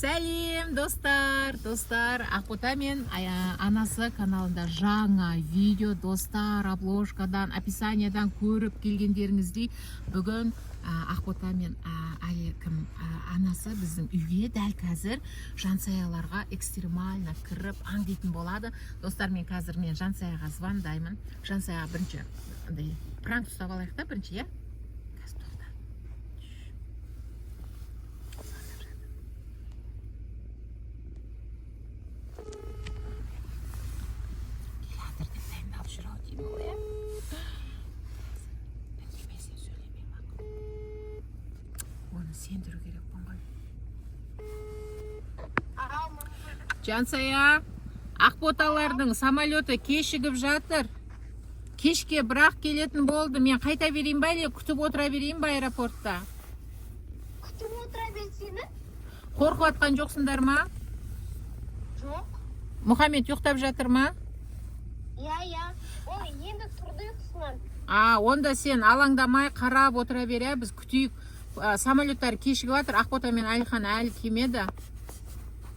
Сәлем достар, Ақбота мен анасы каналында жаңа видео достар, обложкадан, описаниядан көріп келгендеріңіздей бүгін Ақбота мен анасы біздің үйге дәл қазір жансаяларға экстремально кіріп аң дейтін болады. Достар, мен қазір жансаяға звондаймын. Жансаяға бірінші пранк ұстап алайық та бірінші, иә? Оны сендіру керек болған. Жансая, Ақботалардың самолеті кешігіп жатыр. Кешке бірақ келетін болды. Мен қайта берейін ба, или күтіп отыра берейін ба аэропортта? Күтіп отыра берсені? Қорқып атқан жоқсыңдар ма? Жоқ. Мұхаммед ұйықтап жатыр ма? Иә. Ол енді тұрды ұйқысынан. Онда сен алаңдамай қарап отыра бер, біз күтейік. Самолеттар кешігіп жатыр. Ақбота мен Әлихан әлі келмеді.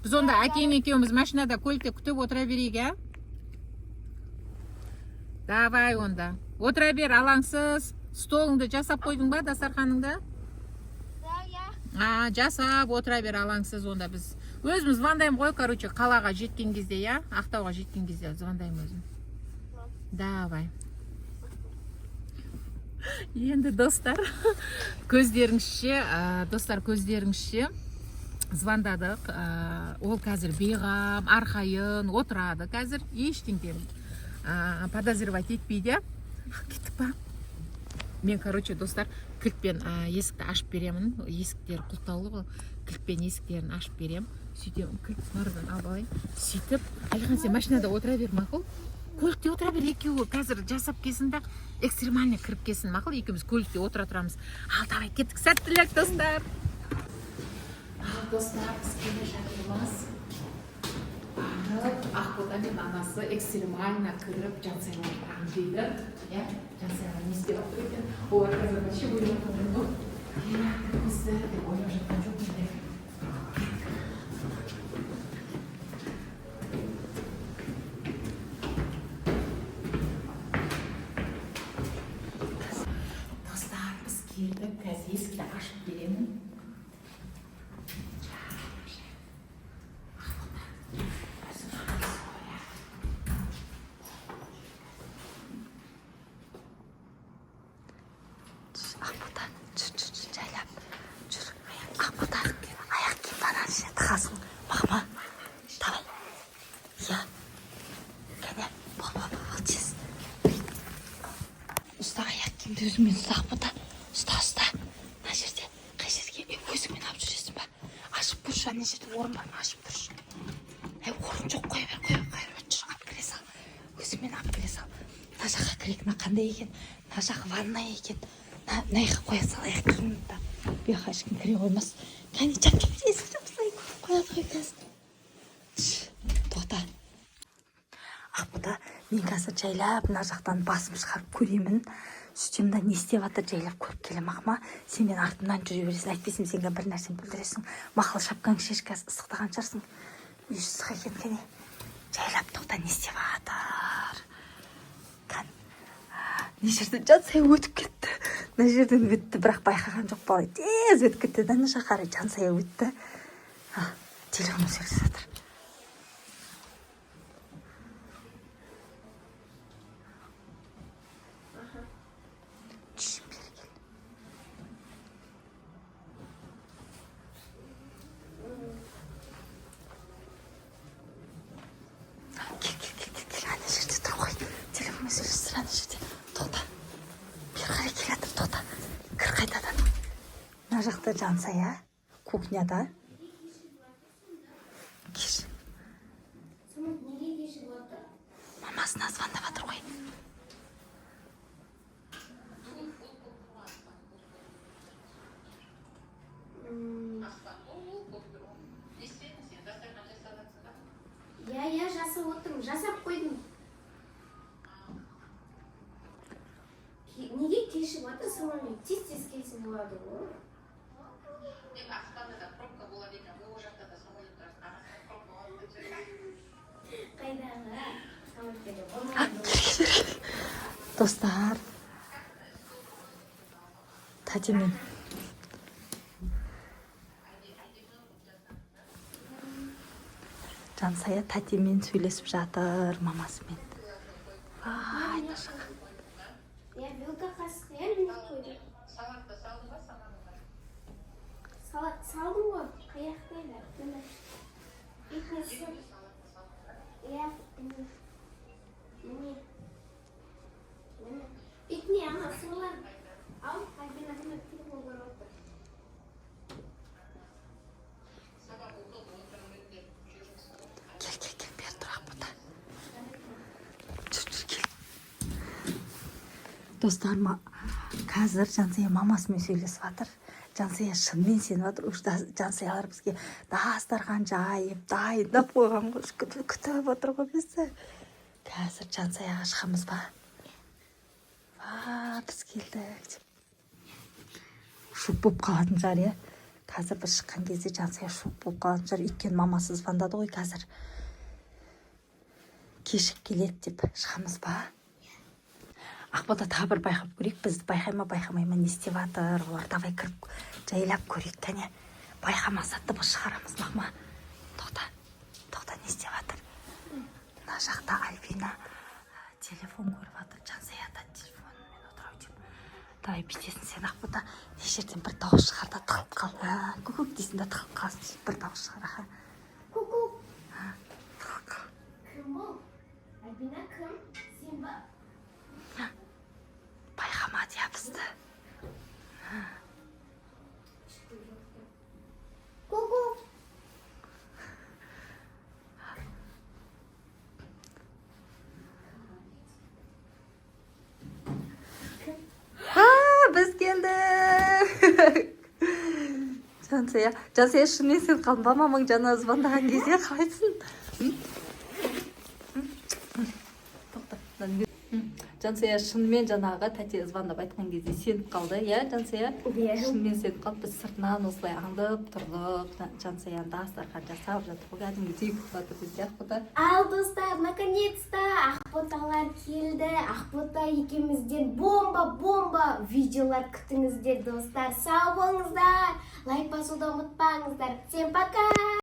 Біз онда әкең екеуміз машинада көлікте күтіп отыра берейік, ә? Давай онда. Отыра бер, алаңсыз. Столыңды жасап қойдың ба, дастарханыңды? Иә. Жасап отыра бер, алаңсыз. Онда біз өзіміз звондаймын ғой, короче, қалаға жеткен кезде, иә? Ақтауға жеткен кезде звондаймын өзім. Давай. Енді достар, көздеріңізше звондадық. Ол қазір бейғам, арқайын, отырады қазір, ештеңе подозревать етпейді. Кеттік па? Мен, короче, достар, кілтпен есікті ашып беремін. Есіктер құлтаулы ғой. Кілтпен есіктерін ашып берем. Сөйтем, кілт нардан алып алайын. Сөйтіп, Әлихан, сен машинада отыра бер, мақұл? Көлікте отыра бер, екеуі қазір жасап келсін да экстремально кіріп келсін, мақұл? Екеуміз көлікте отыра тұрамыз. Давай, кеттік. Сәттілік, достар. Достар, біз келе жатырмыз. Ақбота мен анасы экстремально кіріп жансайларға аң дейді. Жансайлар не істеп отыр екен? Олар қазір вообще ойлап жатыр ғой. Бізді деп ойлап жатқан жоқ менде. Достар, біз келдік. Қазір есікті ашып беремін. Ақбота, жайлап жүр. Ақбота, аяқ киім банан ше тығасың. Мама, давай. Я. Кәне, бол, тез. Ұста аяқ киімді өзіңмен ұста, Ақбота. Ұста. Мына жерде, қай жерге өзіңмен алып жүресің ба? Ашып тұршы, ана жерде орын бар ма? Ашып тұршы. Орын жоқ, қоя бер. Жүр, алып кіре сал. Өзіңмен алып кіре сал. Мына жаққа кірекіна қандай екен? Мына жағы ванна екен. Найға қоя сал, аяқ киімді. Бұяққа ешкім кіре қоймас. Кәне, жап, есік жапсылай қояды ғой қазір. Тоқта. Ақбота, мен қазір жайлап мына жақтан басым шығарып көремін. Сөйтемді не істеп жатыр жайлап көріп келем, ақма. Сен мен артымнан жүре бересің, әйтпесем сенге бір нәрсені білдіресің. Мақыл шапкаң шеш, қазір ыстықтаған шығарсың. Үй ыстық екен, кәне. Жайлап тоқта, не істеп жатыр? Не жерден жансая өтіп кетті. Мына жерден өтті, бірақ байқаған жоқ бала. Тез өтіп кетті. Мына жаққа қарай жансая өтті. Телефоны сөйлесіп жатыр. Кел, ана жерде тұр ғой. Телефоны сөйлесіп ана жерде. Тоқта. Бер қарай келатыр, тоқта. Кір қайтадан. Мына жақта жансая, кухняда. Кеш. Неге кешігіп отыр? Мамасына звондап жатыр ғой. Иә, жасап отырмын. Жасап қойдым. Неге кешігіп отыр? Самолет тез келсін болады ғой. Астанада пробка была, видно, вы уже тогда самолет. Достар, тәтемен Жансая тәтемен сөйлесіп жатыр, мамасымен. Ай, нашаға. Я вилка қасық, я не қойды. Салат салдым ғой, қаяқтайды. Итмесі. Я, міне. Итіне ана сырлар. Ал, Альбина кімі телефон көріп отыр. Кел, бер тұрақ бұта. Жүр, кел. Достар, қазір Жансая мамасымен сөйлесіп жатыр. Жансая шынымен сеніп жатыр. Уж Жансаялар бізге дастархан жайып, дайындап қойған ғой. Күтіп отыр ғой бізді. Қазір Жансаяға шығамыз ба? Біз келдік. Шук болып қалатын жар, е. Қазір біз шыққан кезде Жансая шук болып қалатын жар. Өйткені мамасы звондады ғой қазір. Кешіп келеді деп шығамыз ба? Ақбота табыр байқап көрейік. Бізді байқамай ма не істеп жатыр? Олар давай кіріп жайлап көрейік. Кәне байқамаса дыбыс шығарамыз мақма. Тоқта не істеп жатыр? Мына жақта Альбина телефон көріп жатыр. Жансая да телефонмен отырау деп. Давай бүйтесің сен, Ақбота. Не жерден бір дауыс шығар да тығылып қал. Көк дейсің да тығылып қалсын. Бір дауыс шығар. Ку-ку. Тығылып қал. Кім бұл? Альбина кім? Сен ба? Байқамады я бізді. Ку-ку. Біз келдік. Жансая шынымен сен қалдың ба? Мамаң жаңа звондаған кезде қалайсың? Жансая шынымен жаңағы тәте звондап айтқан кезде сеніп қалды, иә, Жансая? Шынымен сеніп қалды. Біз сыртынан осылай аңдып тұрдық. Жансаяны дастархан жасап жатыр. Кәдімгідей болып жатыр бізде, Ақбота. Ал достар, наконец-то Ақботалар келді. Ақбота екеумізден бомба видеолар күтіңіздер, достар. Сау болыңыздар. Лайк басуды ұмытпаңыздар. Всем пока!